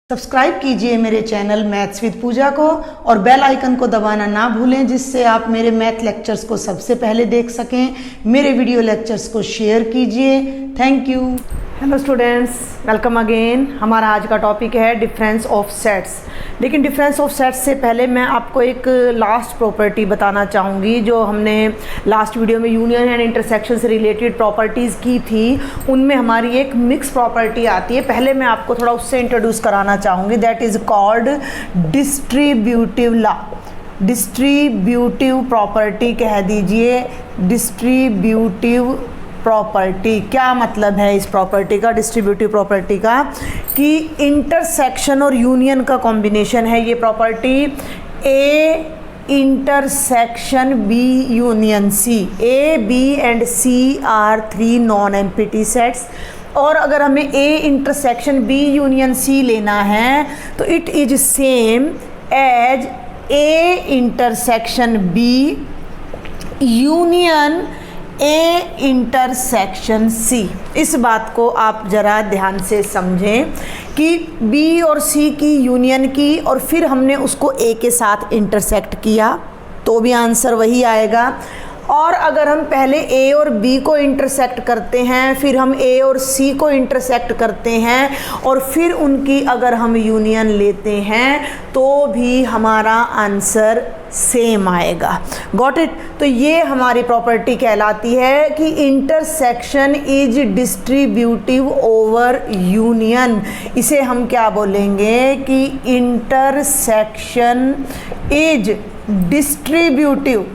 Subscribe कीजिए मेरे channel maths with पूजा को और बेल आइकन को दबाना ना भूलें, जिससे आप मेरे मैथ लेक्चर्स को सबसे पहले देख सकें। मेरे वीडियो लेक्चर्स को शेयर कीजिए। Thank you. Hello students, welcome again. हमारा आज का टॉपिक है डिफरेंस ऑफ सेट्स। लेकिन डिफरेंस ऑफ सेट्स से पहले मैं आपको एक लास्ट प्रॉपर्टी बताना चाहूँगी जो हमने लास्ट वीडियो में यूनियन एंड इंटरसेक्शन से रिलेटेड प्रॉपर्टीज़ की थी। उनमें हमारी एक मिक्स प्रॉपर्टी आती है। पहले मैं आपको थोड़ा उससे इंट्रोड्यूस कराना चाहूँगी। That is called distributive law. Distributive property कह दीजिए। डिस्ट्रीब्यूटिव प्रॉपर्टी क्या मतलब है इस प्रॉपर्टी का, डिस्ट्रीब्यूटिव प्रॉपर्टी का, कि इंटरसेक्शन और यूनियन का कॉम्बिनेशन है ये property. A intersection B union C. A B and C are 3 non empty sets. और अगर हमें A intersection B union C लेना है तो it is same as A intersection B union A intersection C. इस बात को आप ज़रा ध्यान से समझें कि बी और सी की यूनियन की और फिर हमने उसको ए के साथ इंटरसेक्ट किया तो भी आंसर वही आएगा। और अगर हम पहले ए और बी को इंटरसेक्ट करते हैं, फिर हम ए और सी को इंटरसेक्ट करते हैं और फिर उनकी अगर हम यूनियन लेते हैं तो भी हमारा आंसर सेम आएगा। Got it. तो ये हमारी प्रॉपर्टी कहलाती है कि intersection is distributive over union. इसे हम क्या बोलेंगे कि intersection is distributive.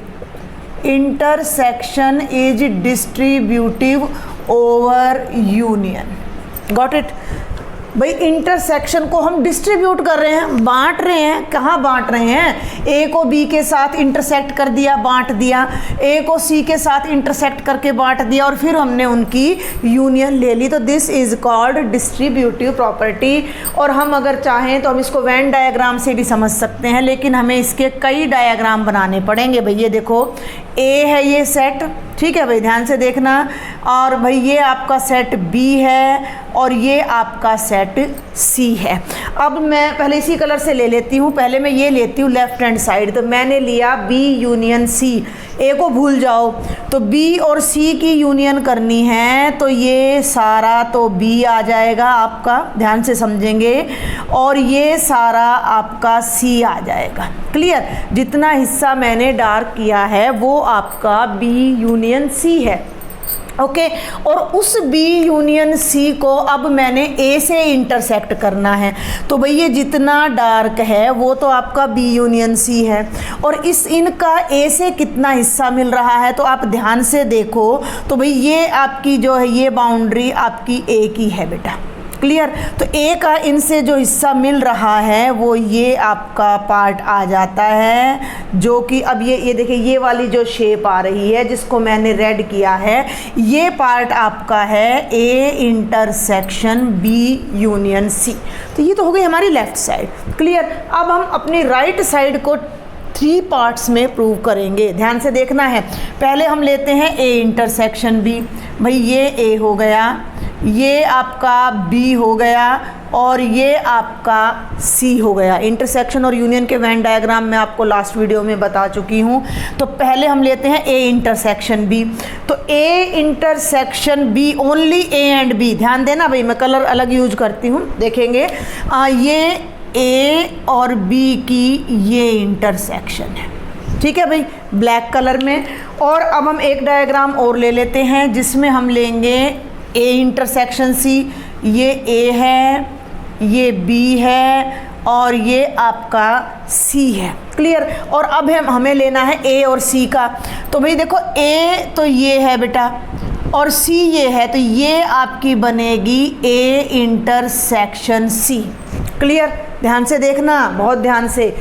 Intersection is distributive over union. Got it. भाई इंटरसेक्शन को हम डिस्ट्रीब्यूट कर रहे हैं, बांट रहे हैं। कहाँ बांट रहे हैं? ए को बी के साथ इंटरसेक्ट कर दिया, बांट दिया। ए को सी के साथ इंटरसेक्ट करके बांट दिया और फिर हमने उनकी यूनियन ले ली। तो this is called distributive property. और हम अगर चाहें तो हम इसको वेन डायग्राम से भी समझ सकते हैं, लेकिन हमें इसके कई डायग्राम बनाने पड़ेंगे। भाई ये देखो, ए है ये सेट, ठीक है भाई, ध्यान से देखना। और भाई ये आपका सेट बी है और ये आपका सेट सी है। अब मैं पहले इसी कलर से ले लेती हूँ। पहले मैं ये लेती हूँ लेफ्ट हैंड साइड। तो मैंने लिया बी यूनियन सी। ए को भूल जाओ। तो बी और सी की यूनियन करनी है तो ये सारा तो बी आ जाएगा आपका, ध्यान से समझेंगे। और ये सारा आपका सी आ जाएगा। क्लियर? जितना हिस्सा मैंने डार्क किया है वो आपका बी यूनियन सी है। ओके। और उस बी यूनियन सी को अब मैंने ए से इंटरसेक्ट करना है। तो भाई ये जितना डार्क है वो तो आपका बी यूनियन सी है और इनका ए से कितना हिस्सा मिल रहा है तो आप ध्यान से देखो। तो भाई ये आपकी जो है ये बाउंड्री आपकी ए की है बेटा। क्लियर? तो ए का इनसे जो हिस्सा मिल रहा है वो ये आपका पार्ट आ जाता है, जो कि अब ये देखिए ये वाली जो शेप आ रही है जिसको मैंने रेड किया है, ये पार्ट आपका है A intersection B union C. तो ये तो हो गई हमारी लेफ्ट साइड। क्लियर? अब हम अपनी राइट साइड को 3 पार्ट्स में प्रूव करेंगे। ध्यान से देखना है। पहले हम लेते हैं ए इंटरसेक्शन बी। भाई ये ए हो गया, ये आपका बी हो गया और ये आपका सी हो गया। इंटरसेक्शन और यूनियन के वेन डायग्राम मैं आपको लास्ट वीडियो में बता चुकी हूँ। तो पहले हम लेते हैं ए इंटरसेक्शन बी। तो A intersection B, only A and B. ध्यान देना भाई, मैं कलर अलग यूज करती हूँ, देखेंगे। ये ए और बी की ये इंटरसेक्शन है, ठीक है भाई, ब्लैक कलर में। और अब हम एक डायग्राम और ले लेते हैं जिसमें हम लेंगे ए इंटरसेक्शन सी। ये ए है, ये बी है और ये आपका सी है। क्लियर? और अब हमें लेना है ए और सी का। तो भाई देखो, ए तो ये है बेटा और सी ये है, तो ये आपकी बनेगी ए इंटरसेक्शन सी। क्लियर? ध्यान से देखना, बहुत ध्यान से।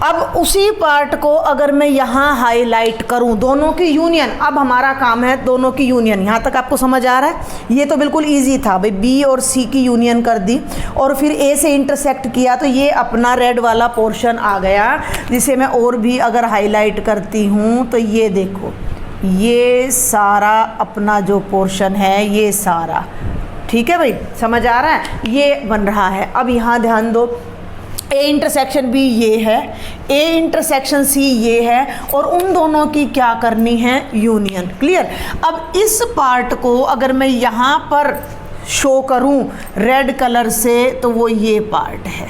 अब उसी पार्ट को अगर मैं यहाँ हाईलाइट करूँ, दोनों की यूनियन। अब हमारा काम है दोनों की यूनियन। यहाँ तक आपको समझ आ रहा है? ये तो बिल्कुल इजी था भाई, बी और सी की यूनियन कर दी और फिर ए से इंटरसेक्ट किया तो ये अपना रेड वाला पोर्शन आ गया, जिसे मैं और भी अगर हाईलाइट करती हूँ तो ये देखो, ये सारा अपना जो पोर्शन है ये सारा ठीक है भाई, समझ आ रहा है, ये बन रहा है। अब यहाँ ध्यान दो, ए इंटरसेक्शन बी ये है, ए इंटरसेक्शन सी ये है, और उन दोनों की क्या करनी है, यूनियन। क्लियर। अब इस पार्ट को अगर मैं यहाँ पर शो करूँ रेड कलर से तो वो ये पार्ट है।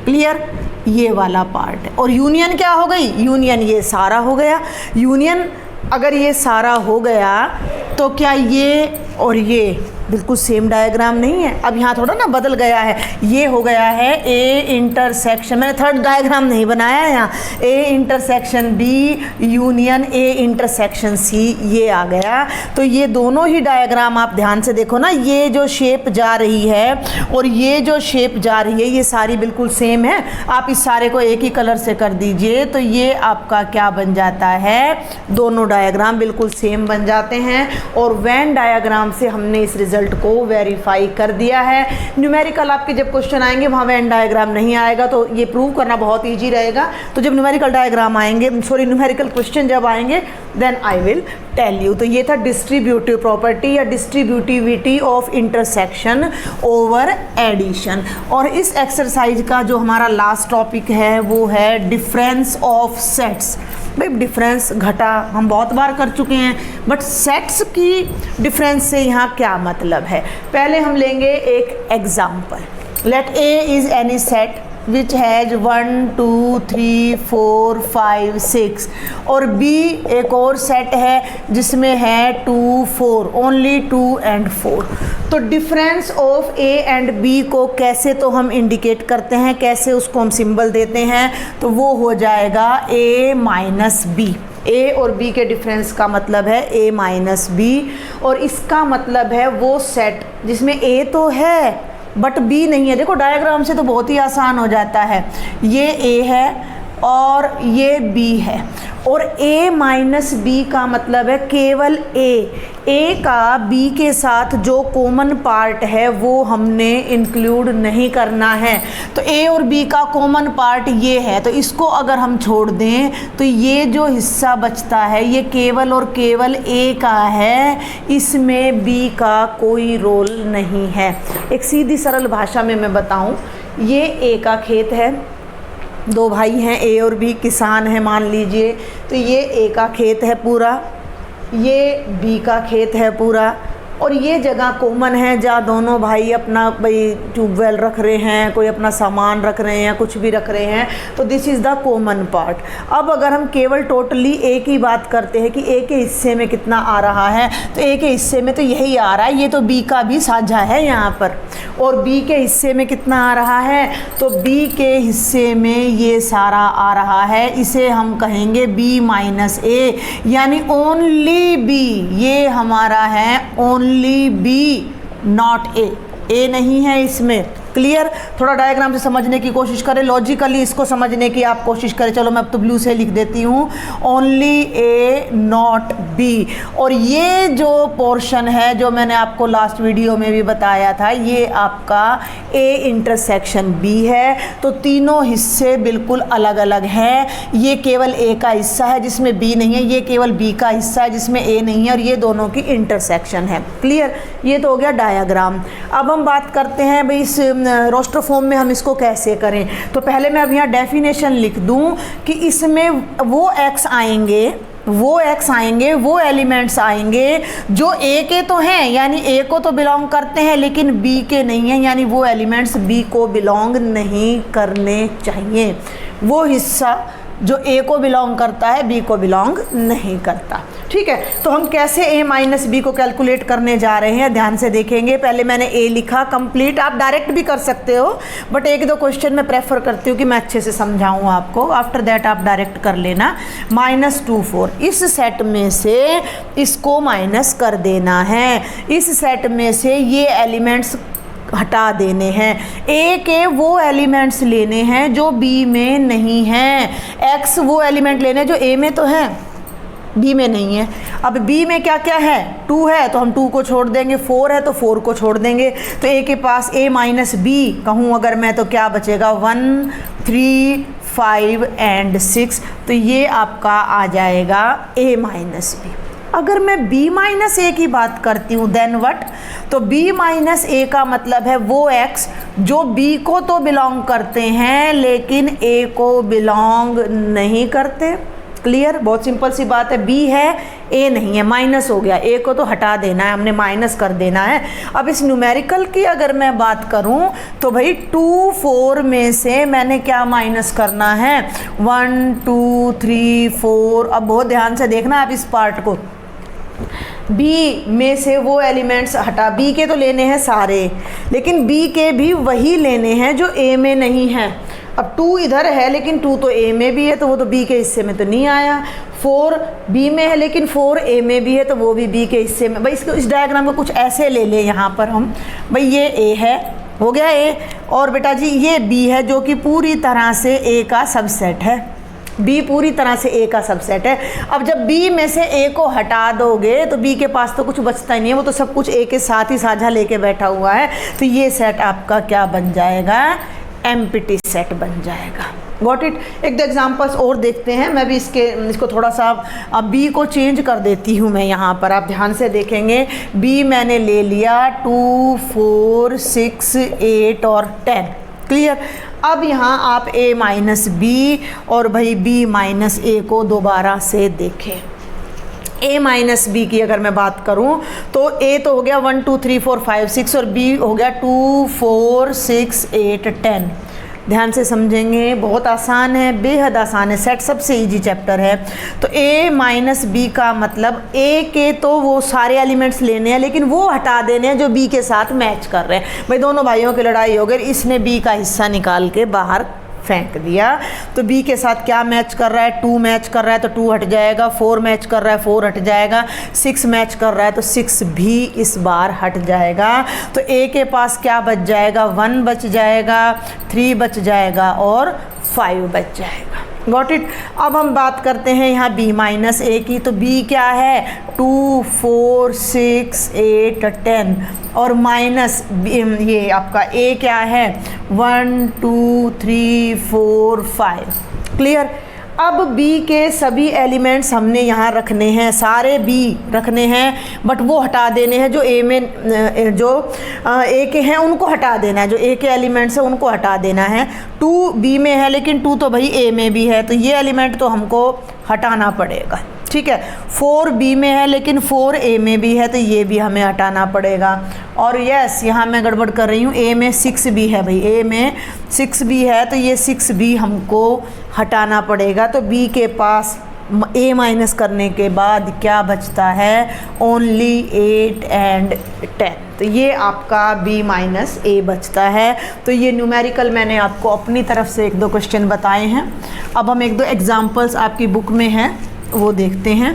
क्लियर, ये वाला पार्ट है। और यूनियन क्या हो गई, यूनियन ये सारा हो गया। यूनियन अगर ये सारा हो गया तो क्या ये और ये बिल्कुल सेम डायग्राम नहीं है? अब यहाँ थोड़ा ना बदल गया है, ये हो गया है ए इंटरसेक्शन, मैंने थर्ड डायग्राम नहीं बनाया है यहाँ, A intersection B union A intersection C, ये आ गया। तो ये दोनों ही डायग्राम आप ध्यान से देखो ना, ये जो शेप जा रही है और ये जो शेप जा रही है, ये सारी बिल्कुल सेम है। आप इस सारे को एक ही कलर से कर दीजिए तो ये आपका क्या बन जाता है, दोनों डायग्राम बिल्कुल सेम बन जाते हैं। और वेन डायग्राम से हमने इस रिजल्ट को वेरीफाई कर दिया है। न्यूमेरिकल आपके जब क्वेश्चन आएंगे वहाँ वेन डायग्राम नहीं आएगा, तो ये प्रूव करना बहुत इजी रहेगा। तो जब न्यूमेरिकल डायग्राम आएंगे, सॉरी न्यूमेरिकल क्वेश्चन जब आएंगे, then I will tell you. तो ये था डिस्ट्रीब्यूटिव प्रॉपर्टी या distributivity of intersection over addition. और इस एक्सरसाइज का जो हमारा लास्ट टॉपिक है वो है डिफरेंस ऑफ सेट्स। भाई डिफरेंस घटा हम बहुत बार कर चुके हैं, बट सेट्स की डिफरेंस से यहाँ क्या मतलब है। पहले हम लेंगे एक example. Let A is any set which has 1 2 3 4 5 6 और B एक और सेट है जिसमें है 2 4, ओनली 2 and 4। तो difference of A and B को कैसे तो हम इंडिकेट करते हैं, कैसे उसको हम सिंबल देते हैं, तो वो हो जाएगा A माइनस B। A और B के डिफरेंस का मतलब है A माइनस B, और इसका मतलब है वो सेट जिसमें A तो है बट B नहीं है। देखो डायग्राम से तो बहुत ही आसान हो जाता है, ये A है और ये B है, और A माइनस B का मतलब है केवल A का B के साथ जो कॉमन पार्ट है वो हमने इंक्लूड नहीं करना है। तो A और B का कॉमन पार्ट ये है, तो इसको अगर हम छोड़ दें तो ये जो हिस्सा बचता है ये केवल और केवल A का है, इसमें B का कोई रोल नहीं है। एक सीधी सरल भाषा में मैं बताऊं, ये A का खेत है, दो भाई हैं A और B, किसान है मान लीजिए, तो ये A का खेत है पूरा, ये B का खेत है पूरा, और ये जगह कॉमन है जहाँ दोनों भाई अपना भाई ट्यूबवेल रख रहे हैं, कोई अपना सामान रख रहे हैं, कुछ भी रख रहे हैं, तो this is the common part. अब अगर हम केवल टोटली A की बात करते हैं कि A के हिस्से में कितना आ रहा है, तो A के हिस्से में तो यही आ रहा है, ये तो B का भी साझा है यहाँ पर, और B के हिस्से में कितना आ रहा है, तो B के हिस्से में ये सारा आ रहा है, इसे हम कहेंगे B माइनस A, यानी ओनली B, ये हमारा है ओनली B नॉट A नहीं है इसमें। क्लियर। थोड़ा डायग्राम से समझने की कोशिश करें, लॉजिकली इसको समझने की आप कोशिश करें। चलो मैं अब तो ब्लू से लिख देती हूँ, ओनली A नॉट B। और ये जो पोर्शन है जो मैंने आपको लास्ट वीडियो में भी बताया था, ये आपका A इंटरसेक्शन B है। तो तीनों हिस्से बिल्कुल अलग अलग हैं। ये केवल A का हिस्सा है जिसमें B नहीं है, ये केवल B का हिस्सा है जिसमें A नहीं है, और ये दोनों की इंटरसेक्शन है। क्लियर। ये तो हो गया डायग्राम। अब हम बात करते हैं भाई इस रोस्टर फॉर्म में हम इसको कैसे करें। तो पहले मैं अब यहाँ डेफिनेशन लिख दूँ कि इसमें वो x आएंगे, वो एलिमेंट्स आएंगे जो A के तो हैं, यानी A को तो बिलोंग करते हैं, लेकिन B के नहीं हैं, यानी वो एलिमेंट्स B को बिलोंग नहीं करने चाहिए। वो हिस्सा जो A को बिलोंग करता है B को बिलोंग नहीं करता। ठीक है। तो हम कैसे A माइनस B को कैलकुलेट करने जा रहे हैं, ध्यान से देखेंगे। पहले मैंने A लिखा कंप्लीट, आप डायरेक्ट भी कर सकते हो, बट एक दो क्वेश्चन मैं प्रेफर करती हूँ कि मैं अच्छे से समझाऊँ आपको। आफ्टर दैट आप डायरेक्ट कर लेना। -2 4 इस सेट में से इसको माइनस कर देना है, इस सेट में से ये एलिमेंट्स हटा देने हैं। A के वो एलिमेंट्स लेने हैं जो B में नहीं हैं, X वो एलिमेंट लेने जो A में तो हैं B में नहीं है। अब B में क्या क्या है, 2 है तो हम 2 को छोड़ देंगे, 4 है तो 4 को छोड़ देंगे। तो A के पास A माइनस B कहूँ अगर मैं तो क्या बचेगा, 1 3 5 and 6। तो ये आपका आ जाएगा A माइनस B। अगर मैं b माइनस ए की बात करती हूँ देन व्हाट, तो b माइनस ए का मतलब है वो x जो b को तो बिलोंग करते हैं लेकिन a को बिलोंग नहीं करते। क्लियर, बहुत सिंपल सी बात है, b है a नहीं है, माइनस हो गया, a को तो हटा देना है, हमने माइनस कर देना है। अब इस न्यूमेरिकल की अगर मैं बात करूं तो भाई 2 4 में से मैंने क्या माइनस करना है, 1 2 3 4। अब बहुत ध्यान से देखना आप इस पार्ट को, b में से वो एलिमेंट्स हटा, b के तो लेने हैं सारे लेकिन b के भी वही लेने हैं जो a में नहीं है। अब 2 इधर है लेकिन 2 तो a में भी है तो वो तो b के हिस्से में तो नहीं आया। 4 b में है लेकिन 4 a में भी है तो वो भी b के हिस्से में। भाई इसको इस डायग्राम को कुछ ऐसे ले लें यहाँ पर हम, भाई ये a है, हो गया a, और बेटा जी ये b है जो कि पूरी तरह से a का सबसेट है, b पूरी तरह से a का सबसेट है। अब जब b में से a को हटा दोगे तो b के पास तो कुछ बचता ही नहीं है, वो तो सब कुछ a के साथ ही साझा लेके बैठा हुआ है। तो ये सेट आपका क्या बन जाएगा, एम्प्टी सेट बन जाएगा। Got it. एक दो एग्जांपल्स और देखते हैं, मैं भी इसको थोड़ा सा अब b को चेंज कर देती हूँ मैं यहाँ पर, आप ध्यान से देखेंगे। b मैंने ले लिया 2 4 6 8 और 10। क्लियर। अब यहाँ आप a माइनस बी और भाई b माइनस ए को दोबारा से देखें। a माइनस बी की अगर मैं बात करूं तो a तो हो गया 1 2 3 4 5 6 और b हो गया 2 4 6 8 10। ध्यान से समझेंगे, बहुत आसान है, बेहद आसान है, सेट सबसे इजी चैप्टर है। तो a माइनस बी का मतलब a के तो वो सारे एलिमेंट्स लेने हैं लेकिन वो हटा देने हैं जो b के साथ मैच कर रहे हैं। भाई दोनों भाइयों की लड़ाई हो गई, इसने b का हिस्सा निकाल के बाहर फेंक दिया, तो b के साथ क्या मैच कर रहा है, 2 मैच कर रहा है तो 2 हट जाएगा, 4 मैच कर रहा है 4 हट जाएगा, 6 मैच कर रहा है तो 6 भी इस बार हट जाएगा। तो a के पास क्या बच जाएगा, 1 बच जाएगा, 3 बच जाएगा और 5 बच जाएगा। Got it. अब हम बात करते हैं यहाँ b माइनस ए की, तो b क्या है 2 4 6 8 10 और माइनस ये आपका a क्या है 1 2 3 4 5। क्लियर। अब b के सभी एलिमेंट्स हमने यहाँ रखने हैं, सारे b रखने हैं बट वो हटा देने हैं जो a में जो a के हैं उनको हटा देना है, जो a के एलिमेंट्स हैं उनको हटा देना है। 2 b में है लेकिन 2 तो भाई a में भी है तो ये एलिमेंट तो हमको हटाना पड़ेगा। ठीक है। 4 b में है लेकिन 4 a में भी है तो ये भी हमें हटाना पड़ेगा। और यस यहाँ मैं गड़बड़ कर रही हूँ, a में 6 b है भाई, a में 6 b है तो ये 6 b हमको हटाना पड़ेगा। तो b के पास a माइनस करने के बाद क्या बचता है, ओनली 8 एंड 10। तो ये आपका b माइनस ए बचता है। तो ये न्यूमेरिकल मैंने आपको अपनी तरफ से 1-2 क्वेश्चन बताए हैं। अब हम 1-2 एग्जाम्पल्स आपकी बुक में हैं वो देखते हैं।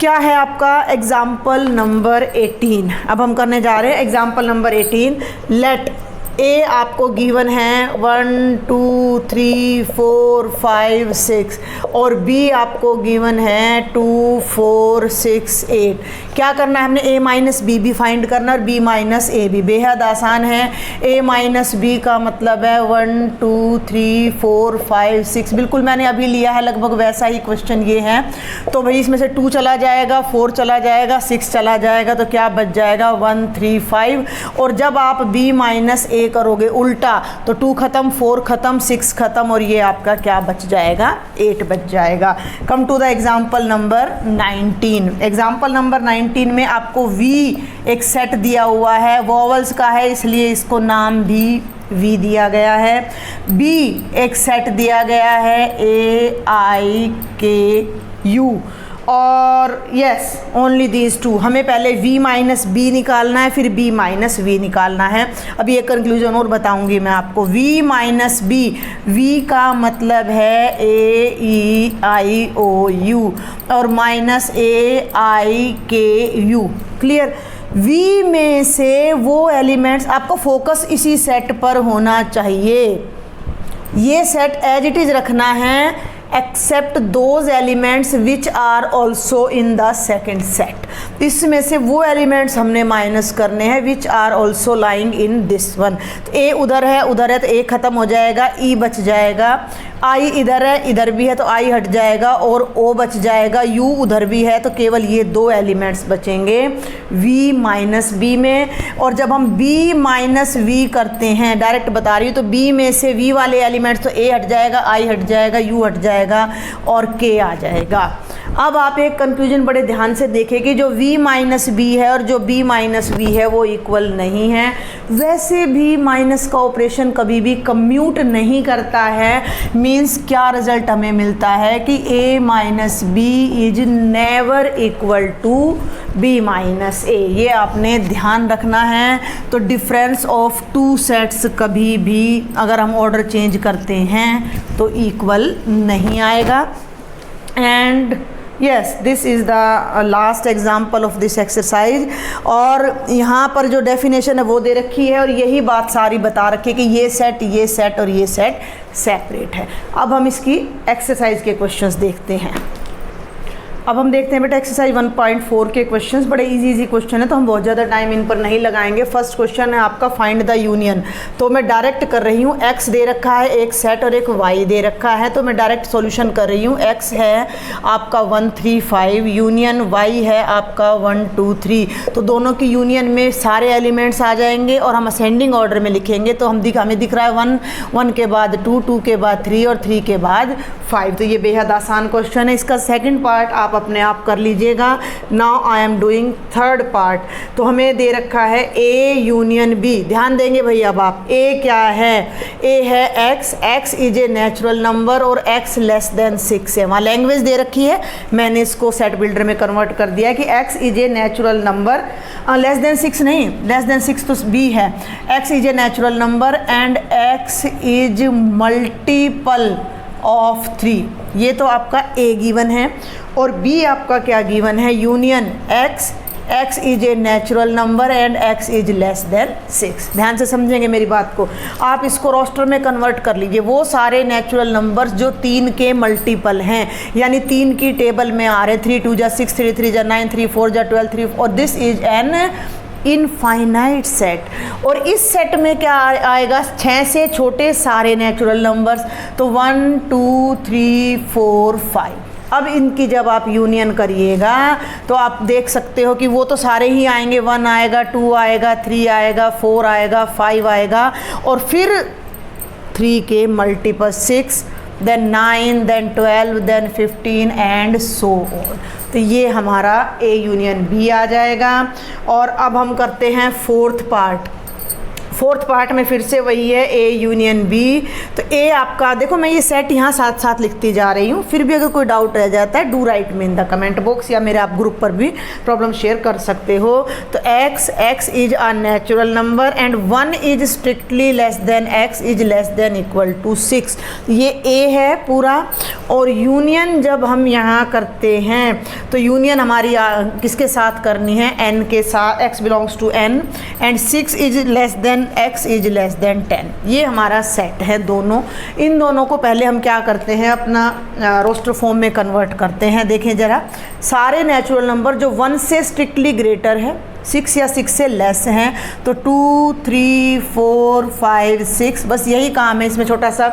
क्या है आपका एग्जाम्पल नंबर 18। अब हम करने जा रहे हैं एग्जाम्पल नंबर 18। लेट ए आपको गिवन है 1 2 3 4 5 6 और बी आपको गिवन है 2 4 6 8। क्या करना है हमने, a माइनस बी भी फाइंड करना और b माइनस ए भी। बेहद आसान है। a माइनस बी का मतलब है 1 2 3 4 5 6। बिल्कुल मैंने अभी लिया है लगभग वैसा ही क्वेश्चन ये है। तो भाई इसमें से 2 चला जाएगा, 4 चला जाएगा, 6 चला जाएगा तो क्या बच जाएगा 1 3 5। और जब आप b माइनस ए करोगे उल्टा तो 2 खत्म, 4 खत्म, 6 खत्म और ये आपका क्या बच जाएगा 8 बच जाएगा। Come to the example number 19। Example number 19 में आपको v एक सेट दिया हुआ है, वॉवल्स का है इसलिए इसको नाम भी v दिया गया है। b एक सेट दिया गया है a i k u और यस ओनली दीज 2। हमें पहले v माइनस बी निकालना है फिर b माइनस वी निकालना है। अभी एक कंक्लूजन और बताऊंगी मैं आपको। v माइनस बी, v का मतलब है a e i o u और minus a i k u। Clear. v में से वो एलिमेंट्स, आपको फोकस इसी सेट पर होना चाहिए। ये सेट एज इट इज़ रखना है except those elements which are also in the second set. इसमें से वो एलिमेंट्स हमने माइनस करने हैं which are also lying in this one. तो ए उधर है तो ए ख़त्म हो जाएगा, ई बच जाएगा, आई इधर है, इधर भी है तो आई हट जाएगा और ओ बच जाएगा, यू उधर भी है तो केवल ये दो एलिमेंट्स बचेंगे v माइनस बी में। और जब हम b माइनस वी करते हैं, डायरेक्ट बता रही हूँ, तो b में से v वाले एलिमेंट्स तो a हट जाएगा, i हट जाएगा, u हट जाएगा और k आ जाएगा। अब आप एक कंफ्यूजन बड़े ध्यान से देखें कि जो v माइनस बी है और जो b माइनस वी है वो इक्वल नहीं है। वैसे भी माइनस का ऑपरेशन कभी भी कम्यूट नहीं करता है। मीन्स क्या रिजल्ट हमें मिलता है कि a minus B is never equal to b minus a। ये आपने ध्यान रखना है। तो डिफरेंस ऑफ टू सेट्स कभी भी अगर हम ऑर्डर चेंज करते हैं तो इक्वल नहीं आएगा। And yes, this is the last example of this exercise। और यहाँ पर जो डेफिनेशन है वो दे रखी है और यही बात सारी बता रखी है कि ये सेट और ये सेट सेपरेट है। अब हम इसकी एक्सरसाइज के क्वेश्चंस देखते हैं। अब हम देखते हैं बेटा एक्सरसाइज 1.4 के क्वेश्चंस। बड़े इजी क्वेश्चन है तो हम बहुत ज़्यादा टाइम इन पर नहीं लगाएंगे। फर्स्ट क्वेश्चन है आपका फाइंड द यूनियन। तो मैं डायरेक्ट कर रही हूँ, x दे रखा है एक सेट और एक y दे रखा है, तो मैं डायरेक्ट सॉल्यूशन कर रही हूँ। x है आपका 1 3 5, यूनियन y है आपका 1 2 3। तो दोनों की यूनियन में सारे एलिमेंट्स आ जाएंगे और हम असेंडिंग ऑर्डर में लिखेंगे। तो हमें दिख रहा है 1 1 के बाद 2 2 के बाद 3 और 3 के बाद 5। तो ये बेहद आसान क्वेश्चन है। इसका सेकेंड पार्ट आप अपने आप कर लीजिएगा। Now I am doing third part. तो हमें दे रखा है A यूनियन B। ध्यान देंगे भैया अब आप, A क्या है? A है x is a natural number और x लेस देन 6 है। वहाँ लैंग्वेज दे रखी है, मैंने इसको सेट बिल्डर में कन्वर्ट कर दिया कि x is a natural number, less than 6 नहीं, लेस देन 6 तो B है। x is a natural number and x is multiple of 3। ये तो आपका A गिवन है। और B आपका क्या गिवन है? Union x is a natural number and x is less then 6। ध्यान से समझेंगे मेरी बात को। आप इसको रोस्टर में कन्वर्ट कर लीजिए। वो सारे नेचुरल नंबर्स जो 3 के मल्टीपल हैं, यानी 3 की टेबल में आ रहे, 3 2 जा 6, 3 3 जा 9, 3 4 जा 12, 3 और this is an infinite set. और इस सेट में क्या आएगा? 6 से छोटे सारे नेचुरल नंबर्स। तो 1 2 3 4 5। अब इनकी जब आप यूनियन करिएगा तो आप देख सकते हो कि वो तो सारे ही आएंगे। 1 आएगा, 2 आएगा, 3 आएगा, 4 आएगा, 5 आएगा और फिर 3 के multiple 6, then 9, then 12, then 15 and so on. तो ये हमारा A यूनियन B आ जाएगा। और अब हम करते हैं फोर्थ पार्ट। फोर्थ पार्ट में फिर से वही है A यूनियन B। तो A आपका देखो, मैं ये सेट यहाँ साथ साथ लिखती जा रही हूँ। फिर भी अगर कोई डाउट रह जाता है do write me in the comment box या मेरे आप ग्रुप पर भी प्रॉब्लम शेयर कर सकते हो। तो x is a natural number and 1 is strictly less than x is less than equal to 6। ये A है पूरा। और यूनियन जब हम यहाँ करते हैं तो यूनियन हमारी किसके साथ करनी है? n के साथ। x belongs to n and 6 is less than x is less than 10। ये हमारा सेट है दोनों। इन दोनों को पहले हम क्या करते हैं, अपना रोस्टर फॉर्म में कन्वर्ट करते हैं। देखें ज़रा, सारे नेचुरल नंबर जो 1 से स्ट्रिक्टली ग्रेटर है, 6 या 6 से लेस हैं, तो 2 3 4 5 6, बस यही काम है इसमें छोटा सा।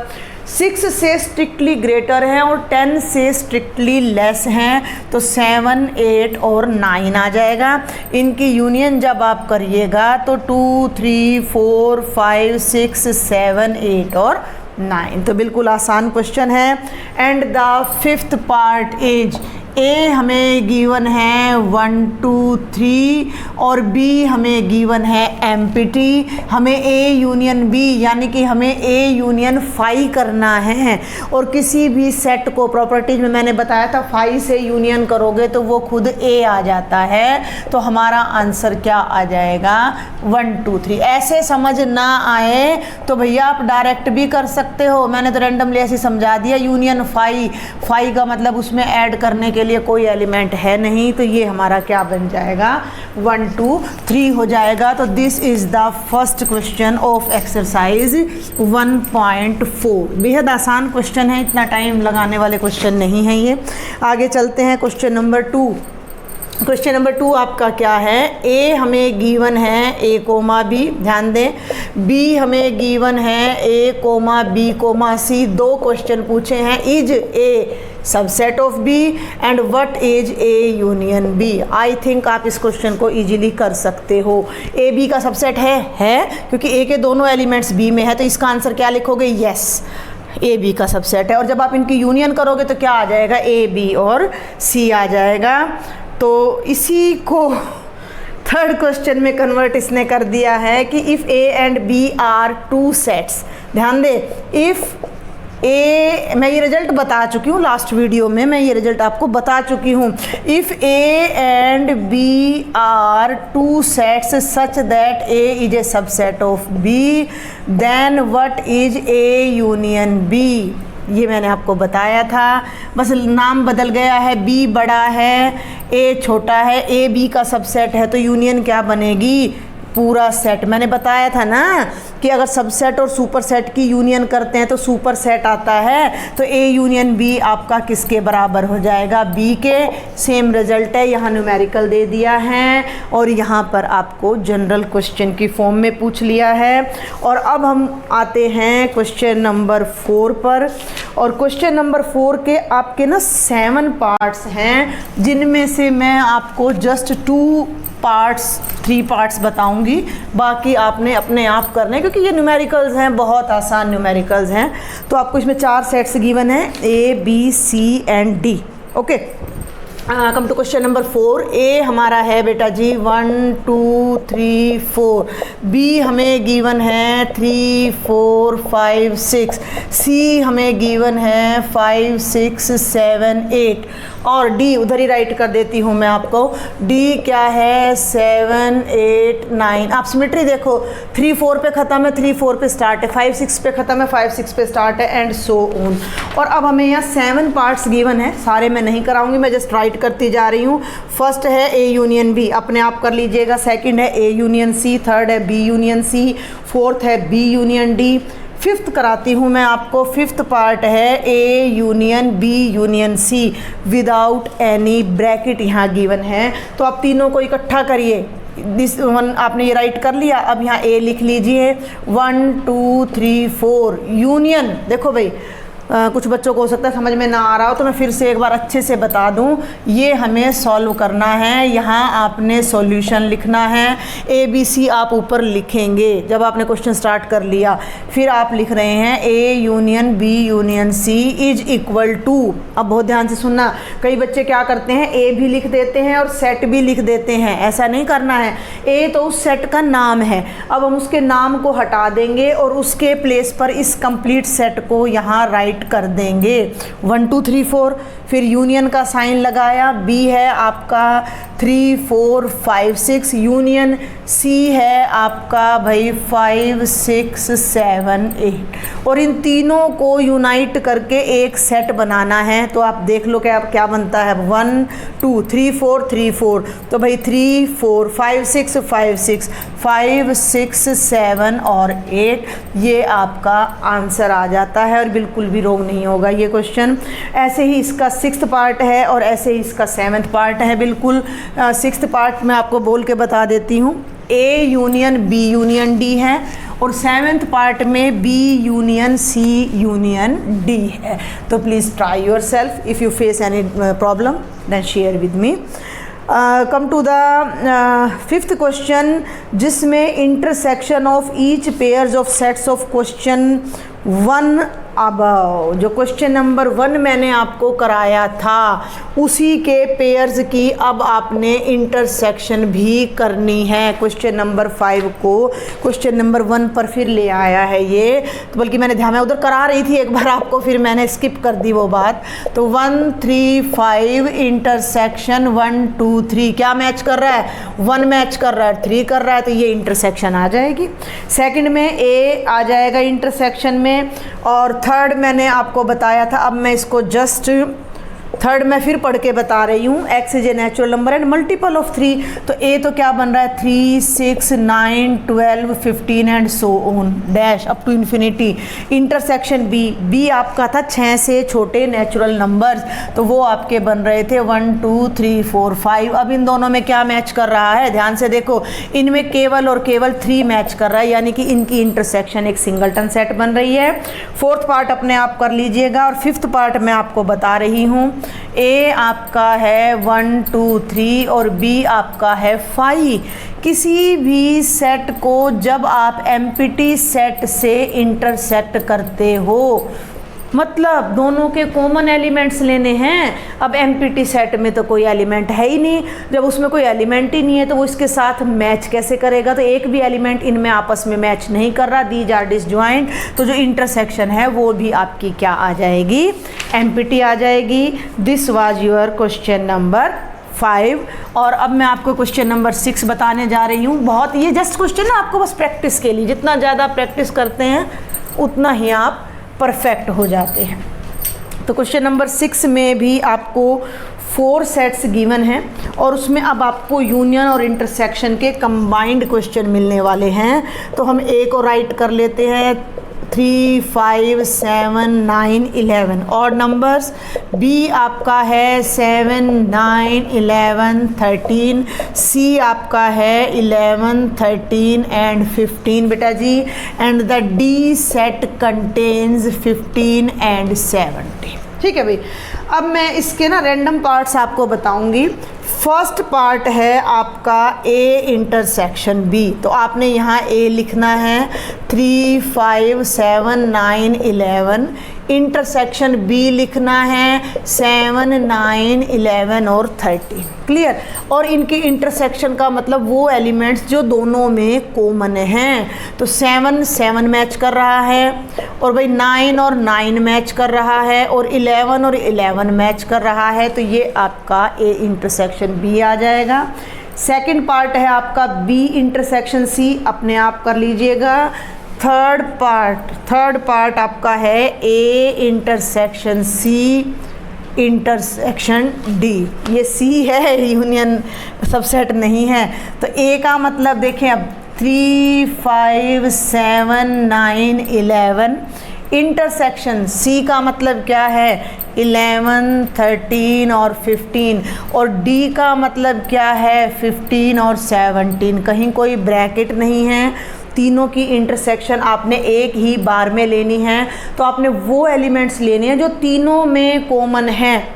6 से स्ट्रिक्टली ग्रेटर हैं और 10 से स्ट्रिक्टली लेस हैं, तो 7 8 और 9 आ जाएगा। इनकी यूनियन जब आप करिएगा तो 2 3 4 5 6 7 8 और 9। तो बिल्कुल आसान क्वेश्चन है। And the fifth part is A हमें गिवन है 1 2 3 और B हमें गिवन है एम्प्टी। हमें A यूनियन B यानी कि हमें A यूनियन फाई करना है। और किसी भी सेट को प्रॉपर्टीज में मैंने बताया था फाई से यूनियन करोगे तो वो खुद A आ जाता है। तो हमारा आंसर क्या आ जाएगा? 1 2 3। ऐसे समझ ना आए तो भैया आप डायरेक्ट भी कर सकते हो। मैंने तो रैंडमली ऐसे समझा दिया। यूनियन फाई का मतलब उसमें ऐड करने के लिए कोई एलिमेंट है नहीं, तो ये हमारा क्या बन जाएगा? 1 2 3 हो जाएगा। तो this is the first question of exercise 1.4। बेहद आसान क्वेश्चन है, इतना टाइम लगाने वाले क्वेश्चन नहीं है ये। आगे चलते हैं क्वेश्चन नंबर 2। क्वेश्चन नंबर 2 आपका क्या है, ए हमें गिवन है ए कोमा बी, ध्यान दें, बी हमें गिवन है A comma B comma C, 2 question पूछे हैं, is A subset of B and what is A union B. I think आप इस क्वेश्चन को इजीली कर सकते हो। ए बी का सबसेट है क्योंकि ए के दोनों एलिमेंट्स बी में है, तो इसका आंसर क्या लिखोगे, यस ए बी का सबसेट है। और जब आप इनकी यूनियन करोगे तो क्या आ जाएगा, ए बी और सी आ जाएगा। तो इसी को थर्ड क्वेश्चन में कन्वर्ट इसने कर दिया है कि if A and B are 2 sets, ध्यान दे, इफ़ ए, मैं ये रिजल्ट बता चुकी हूँ लास्ट वीडियो में, मैं ये रिजल्ट आपको बता चुकी हूँ। If A and B are 2 sets such that A is A subset of B, then what is A union B. ये मैंने आपको बताया था, बस नाम बदल गया है, बी बड़ा है ए छोटा है, ए बी का सबसेट है तो यूनियन क्या बनेगी, पूरा सेट। मैंने बताया था ना कि अगर सबसेट और सुपर सेट की यूनियन करते हैं तो सुपर सेट आता है, तो ए यूनियन बी आपका किसके बराबर हो जाएगा, बी के। सेम रिजल्ट है, यहाँ न्यूमेरिकल दे दिया है और यहाँ पर आपको जनरल क्वेश्चन की फॉर्म में पूछ लिया है। और अब हम आते हैं क्वेश्चन नंबर 4 पर, और क्वेश्चन नंबर 4 के आपके ना 7 पार्ट्स हैं, जिनमें से मैं आपको जस्ट 3 पार्ट्स बताऊंगी, बाकी आपने अपने आप करने, क्योंकि ये न्यूमेरिकल्स हैं, बहुत आसान न्यूमेरिकल्स हैं। तो आपको इसमें 4 सेट्स गिवन है, A B C and D. Okay, come to question number 4। A हमारा है बेटा जी 1 2 3 4, बी हमें गिवन है 3 4 5 6, सी हमें गिवन है 5 6 7 8, और डी उधर ही राइट कर देती हूँ मैं आपको, डी क्या है 7 8 9। आप सिमेट्री देखो, 3 4 पे ख़त्म है, 3 4 पे स्टार्ट है, 5 6 पे ख़त्म है, 5 6 पे स्टार्ट है, एंड सो ऑन। और अब हमें यहाँ 7 पार्ट्स गिवन है, सारे मैं नहीं कराऊंगी, मैं जस्ट राइट करती जा रही हूँ। फर्स्ट है ए यूनियन बी, अपने आप कर लीजिएगा। सेकंड है ए यूनियन सी, थर्ड है बी यूनियन सी, फोर्थ है बी यूनियन डी, फिफ्थ कराती हूँ मैं आपको। फिफ्थ पार्ट है A union B union C without any bracket, यहाँ गिवन है। तो आप तीनों को इकट्ठा करिए, दिस वन आपने ये राइट कर लिया। अब यहाँ ए लिख लीजिए, 1 2 3 4 यूनियन। देखो भाई, कुछ बच्चों को हो सकता है समझ में ना आ रहा हो, तो मैं फिर से एक बार अच्छे से बता दूं। ये हमें सॉल्व करना है, यहाँ आपने सॉल्यूशन लिखना है। ए बी सी आप ऊपर लिखेंगे जब आपने क्वेश्चन स्टार्ट कर लिया। फिर आप लिख रहे हैं A union B union C is equal to. अब बहुत ध्यान से सुनना, कई बच्चे क्या करते हैं, ए भी लिख देते हैं और सेट भी लिख देते हैं। ऐसा नहीं करना है। ए तो उस सेट का नाम है, अब हम उसके नाम को हटा देंगे और उसके प्लेस पर इस कंप्लीट सेट को यहाँ राइट कर देंगे। 1 2 3 4, फिर यूनियन का साइन लगाया। बी है आपका 3 4 5 6, यूनियन सी है आपका भाई 5 6 7 8, और इन तीनों को यूनाइट करके एक सेट बनाना है। तो आप देख लो क्या क्या बनता है, 1 2 3 4 3 4, तो भाई 3 4 5 6 5 6 5 6 7 और 8, ये आपका आंसर आ जाता है और बिल्कुल भी रोंग नहीं होगा ये क्वेश्चन। ऐसे ही इसका 6th पार्ट है और ऐसे ही इसका 7th पार्ट है। बिल्कुल 6th पार्ट में आपको बोल के बता देती हूँ, A union B union D है, और 7th पार्ट में B union C union D है। तो please try yourself, if you face any problem then share with me. Come to the 5th question, जिसमें intersection of each pairs of sets of question 1 above, जो question number 1 मैंने आपको कराया था उसी के पेयर्स की अब आपने इंटरसेक्शन भी करनी है। क्वेश्चन नंबर 5 को क्वेश्चन नंबर 1 पर फिर ले आया है ये, तो बल्कि मैंने ध्यान में उधर करा रही थी एक बार आपको, फिर मैंने स्किप कर दी वो बात। तो 1 3 5 इंटरसेक्शन 1 2 3 क्या मैच कर रहा है, 1 मैच कर रहा है, 3 कर रहा है, तो ये इंटरसेक्शन आ जाएगी। सेकंड में ए आ जाएगा इंटरसेक्शन में, और थर्ड मैंने आपको बताया था। अब मैं इसको जस्ट थर्ड मैं फिर पढ़ के बता रही हूँ, x is a natural number and multiple of 3। तो ए तो क्या बन रहा है 3, 6, 9, 12, 15 and so on dash up to infinity. Intersection B आपका था 6 से छोटे नेचुरल नंबर्स, तो वो आपके बन रहे थे 1, 2, 3, 4, 5। अब इन दोनों में क्या मैच कर रहा है, ध्यान से देखो, इनमें केवल और केवल 3 मैच कर रहा है, यानी कि इनकी इंटरसेक्शन एक सिंगलटन सेट बन रही है। फोर्थ पार्ट अपने आप कर लीजिएगा और फिफ्थ पार्ट मैं आपको बता रही हूँ। ए आपका है 1, 2, 3 और बी आपका है 5। किसी भी सेट को जब आप एम्प्टी सेट से इंटरसेक्ट करते हो, मतलब दोनों के कॉमन एलिमेंट्स लेने हैं। अब एम्प्टी सेट में तो कोई एलिमेंट है ही नहीं, जब उसमें कोई एलिमेंट ही नहीं है तो वो इसके साथ मैच कैसे करेगा, तो एक भी एलिमेंट इनमें आपस में मैच नहीं कर रहा, दीज आर डिसजॉइंट। तो जो इंटरसेक्शन है वो भी आपकी क्या आ जाएगी, एम्प्टी आ जाएगी। This was your question number 5। और अब मैं आपको क्वेश्चन नंबर 6 बताने जा रही हूँ। बहुत ये जस्ट क्वेश्चन है आपको बस प्रैक्टिस के लिए, जितना ज़्यादा प्रैक्टिस करते हैं उतना ही आप परफेक्ट हो जाते हैं। तो क्वेश्चन नंबर 6 में भी आपको 4 सेट्स गिवन हैं और उसमें अब आपको यूनियन और इंटरसेक्शन के कंबाइंड क्वेश्चन मिलने वाले हैं। तो हम ए को राइट कर लेते हैं 3, 5, 7, 9, 11 और नंबर्स। बी आपका है 7, 9, 11, 13। सी आपका है 11, 13 एंड 15 बेटा जी। And the D set contains 15 and 17। ठीक है भाई, अब मैं इसके ना रैंडम पार्ट्स आपको बताऊंगी। फर्स्ट पार्ट है आपका ए इंटरसेक्शन बी, तो आपने यहाँ ए लिखना है 3, 5, 7, 9, 11। इंटरसेक्शन बी लिखना है 7, 9, 11 और 13। क्लियर। और इनकी इंटरसेक्शन का मतलब वो एलिमेंट्स जो दोनों में कॉमन हैं। तो 7, 7 मैच कर रहा है और भाई 9 और 9 मैच कर रहा है और 11 और 11 मैच कर रहा है। तो ये आपका ए इंटरसेक्शन बी आ जाएगा। सेकंड पार्ट है आपका बी इंटरसेक्शन सी, अपने आप कर लीजिएगा। थर्ड पार्ट आपका है A intersection C intersection D. ये सी है, यूनियन सबसेट नहीं है। तो ए का मतलब देखें अब 3, 5, 7, 9, 11। इंटरसेक्शन सी का मतलब क्या है 11, 13 और 15। और डी का मतलब क्या है 15 और 17। कहीं कोई ब्रैकेट नहीं है, तीनों की इंटरसेक्शन आपने एक ही बार में लेनी है। तो आपने वो एलिमेंट्स लेने हैं जो तीनों में कॉमन हैं।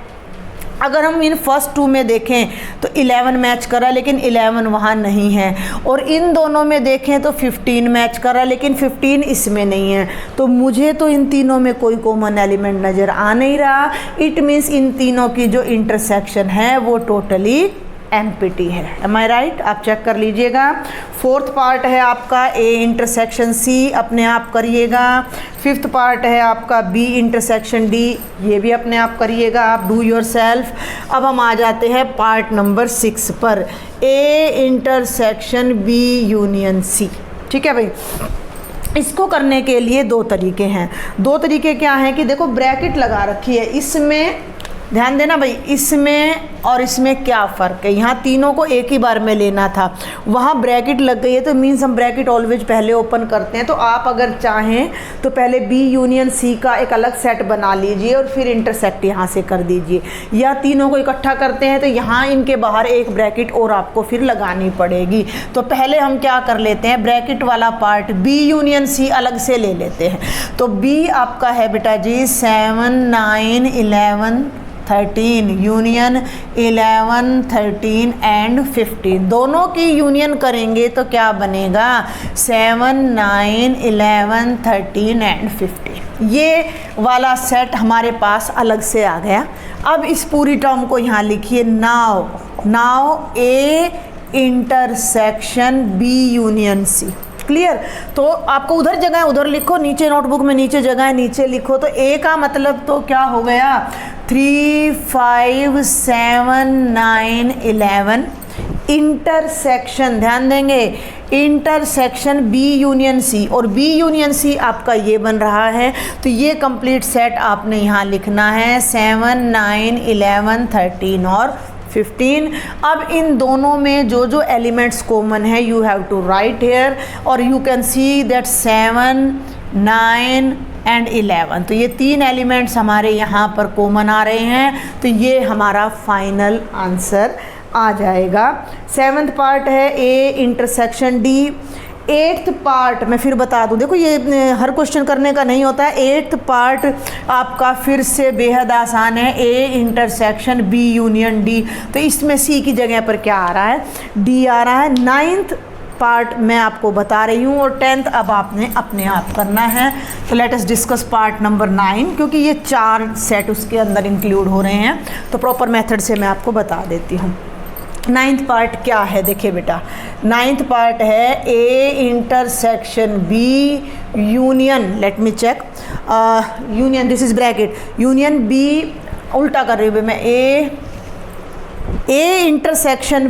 अगर हम इन फर्स्ट 2 में देखें तो 11 मैच कर रहा है लेकिन 11 वहाँ नहीं है, और इन दोनों में देखें तो 15 मैच कर रहा है लेकिन 15 इसमें नहीं है। तो मुझे तो इन तीनों में कोई कॉमन एलिमेंट नज़र आ नहीं रहा। इट मीन्स इन तीनों की जो इंटरसेक्शन है वो टोटली एम्प्टी है। एम आई राइट? आप चेक कर लीजिएगा। फोर्थ पार्ट है आपका ए इंटरसेक्शन सी, अपने आप करिएगा। फिफ्थ पार्ट है आपका बी इंटरसेक्शन डी, ये भी अपने आप करिएगा, आप डू योर सेल्फ। अब हम आ जाते हैं पार्ट नंबर 6 पर, A intersection B union C. ठीक है भाई, इसको करने के लिए 2 तरीके हैं। 2 तरीके क्या हैं कि देखो ब्रैकेट लगा रखी है, इसमें ध्यान देना भाई, इसमें और इसमें क्या फ़र्क है। यहाँ तीनों को एक ही बार में लेना था, वहाँ ब्रैकेट लग गई है तो मीन्स हम ब्रैकेट ऑलवेज पहले ओपन करते हैं। तो आप अगर चाहें तो पहले बी यूनियन सी का एक अलग सेट बना लीजिए और फिर इंटरसेक्ट यहाँ से कर दीजिए, या तीनों को इकट्ठा करते हैं तो यहाँ इनके बाहर एक ब्रैकेट और आपको फिर लगानी पड़ेगी। तो पहले हम क्या कर लेते हैं, ब्रैकेट वाला पार्ट बी यूनियन सी अलग से ले लेते हैं। तो बी आपका है बेटा जी 7, 9, 11, 13 यूनियन 11, 13 एंड 15। दोनों की यूनियन करेंगे तो क्या बनेगा 7, 9, 11, 13 एंड 15। ये वाला सेट हमारे पास अलग से आ गया। अब इस पूरी टर्म को यहाँ लिखिए, now A intersection B union C. Clear? तो आपको उधर जगह है उधर लिखो, नीचे नोटबुक में नीचे जगह है नीचे लिखो। तो ए का मतलब तो क्या हो गया 3, 5, 7, 9, 11 इंटरसेक्शन, ध्यान देंगे, इंटरसेक्शन बी यूनियन सी, और बी यूनियन सी आपका ये बन रहा है। तो ये कंप्लीट सेट आपने यहाँ लिखना है 7, 9, 11, 13 और 15। अब इन दोनों में जो जो एलिमेंट्स कॉमन है you have to write here, और you can see that 7, 9 and 11, तो ये 3 एलिमेंट्स हमारे यहाँ पर कॉमन आ रहे हैं। तो ये हमारा फाइनल आंसर आ जाएगा। 7th पार्ट है A intersection D. 8th part मैं फिर बता दूं, देखो ये हर क्वेश्चन करने का नहीं होता है। 8th पार्ट आपका फिर से बेहद आसान है, A intersection B union D. तो इसमें सी की जगह पर क्या आ रहा है, डी आ रहा है। 9th पार्ट मैं आपको बता रही हूँ, और 10th अब आपने अपने आप करना है। तो let us discuss part number 9, क्योंकि ये 4 सेट उसके अंदर इंक्लूड हो रहे हैं, तो प्रॉपर मेथड से मैं आपको बता देती हूँ। 9th पार्ट क्या है, देखिए बेटा, 9th पार्ट है A intersection B union, let me check, union, this is bracket, union B, उल्टा कर रही हूँ मैं, A intersection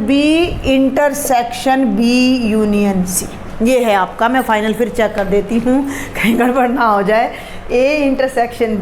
B union C, ये है आपका। मैं फाइनल फिर चेक कर देती हूँ कहीं गड़बड़ ना हो जाए। A intersection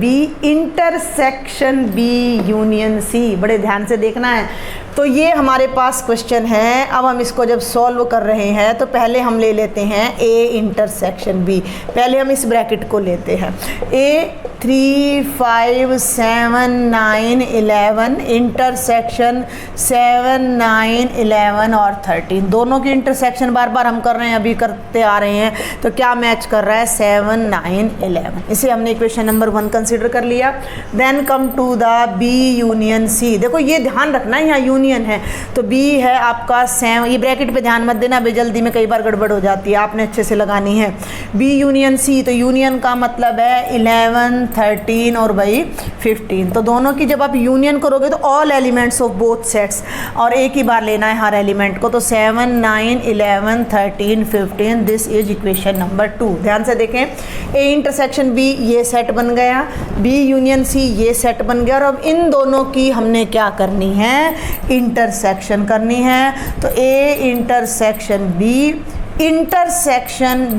B union C, बड़े ध्यान से देखना है। तो ये हमारे पास क्वेश्चन है। अब हम इसको जब सॉल्व कर रहे हैं तो पहले हम ले लेते हैं ए इंटरसेक्शन बी, पहले हम इस ब्रैकेट को लेते हैं। ए 3, 5, 7, 9, 11 इंटरसेक्शन 7, 9, 11 और 13, दोनों की इंटरसेक्शन बार बार हम कर रहे हैं, अभी करते आ रहे हैं। तो क्या मैच कर रहा है, 7, 9, 11। इसे हमने इक्वेशन नंबर 1 कंसीडर कर लिया। Then come to the B union C. देखो ये ध्यान रखना है, यहाँ यूनियन है तो बी है आपका 7, ये ब्रैकेट पे ध्यान मत देना, बेजल्दी में कई बार गड़बड़ हो जाती है, आपने अच्छे से लगानी है। बी यूनियन सी, तो यूनियन का मतलब है 11, 13 और भाई 15। तो दोनों की जब आप यूनियन करोगे तो all elements of both sets, और एक ही बार लेना है हर एलिमेंट को। तो 7, 9, 11, 13, 15, दिस इज इक्वेशन नंबर 2। ध्यान से देखें, ए इंटरसेक्शन बी ये सेट बन गया, बी यूनियन सी ये सेट बन गया, और अब इन दोनों की हमने क्या करनी है, इंटरसेक्शन करनी है। तो A intersection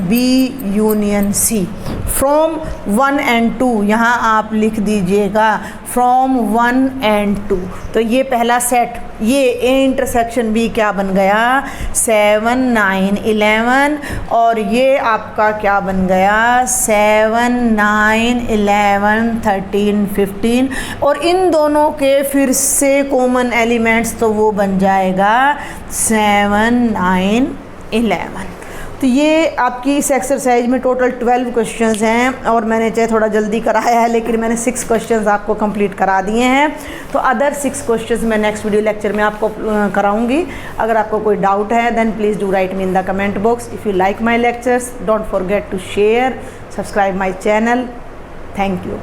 B union C from 1 and 2, यहाँ आप लिख दीजिएगा फ्रॉम 1 and 2। तो ये पहला सेट, ये ए इंटरसेक्शन बी क्या बन गया, 7, 9, 11, और ये आपका क्या बन गया, 7, 9, 11, 13, 15, और इन दोनों के फिर से कॉमन एलिमेंट्स तो वो बन जाएगा 7, 9, 11। तो ये आपकी इस एक्सरसाइज में टोटल 12 क्वेश्चंस हैं, और मैंने चाहे थोड़ा जल्दी कराया है, लेकिन मैंने 6 क्वेश्चंस आपको कंप्लीट करा दिए हैं। तो अदर 6 क्वेश्चंस मैं नेक्स्ट वीडियो लेक्चर में आपको कराऊंगी। अगर आपको कोई डाउट है then please do write me in the comment box. If you like my lectures don't forget to share, subscribe my channel. Thank you.